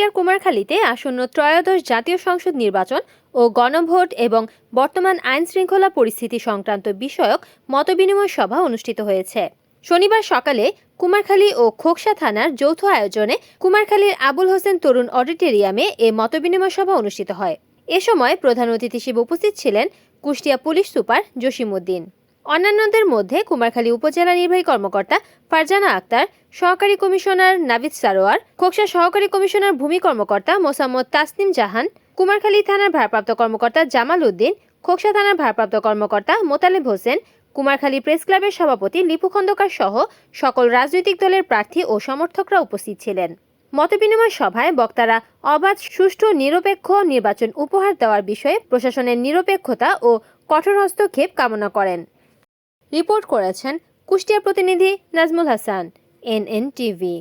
কুষ্টিয়ার কুমারখালীতে আসন্ন ত্রয়োদশ জাতীয় সংসদ নির্বাচন ও গণভোট এবং বর্তমান আইন শৃঙ্খলা পরিস্থিতি সংক্রান্ত বিষয়ক মতবিনিময় সভা অনুষ্ঠিত হয়েছে। শনিবার সকালে কুমারখালী ও খোকসা থানার যৌথ আয়োজনে কুমারখালীর আবুল হোসেন তরুণ অডিটোরিয়ামে এ মতবিনিময় সভা অনুষ্ঠিত হয়। এ সময় প্রধান অতিথি হিসেবে উপস্থিত ছিলেন কুষ্টিয়া পুলিশ সুপার জসিমউদ্দিন। অন্যান্যদের মধ্যে কুমারখালী উপজেলা নির্বাহী কর্মকর্তা ফারজানা আক্তার, সহকারী কমিশনার নাভিদ সারোয়ার, খোকসা সহকারী কমিশনার ভূমি কর্মকর্তা মোসাম্মদ তাসনিম জাহান, কুমারখালী থানার ভারপ্রাপ্ত কর্মকর্তা জামাল উদ্দিন, খোকসা থানার ভারপ্রাপ্ত কর্মকর্তা মোতালেব হোসেন, কুমারখালী প্রেস ক্লাবের সভাপতি লিপু খন্দকার সহ সকল রাজনৈতিক দলের প্রার্থী ও সমর্থকরা উপস্থিত ছিলেন। মতবিনিময় সভায় বক্তারা অবাধ, সুষ্ঠু, নিরপেক্ষ নির্বাচন উপহার দেওয়ার বিষয়ে প্রশাসনের নিরপেক্ষতা ও কঠোর হস্তক্ষেপ কামনা করেন। রিপোর্ট করেছেন কুষ্টিয়া প্রতিনিধি নাজমুল হাসান, NN টিভি।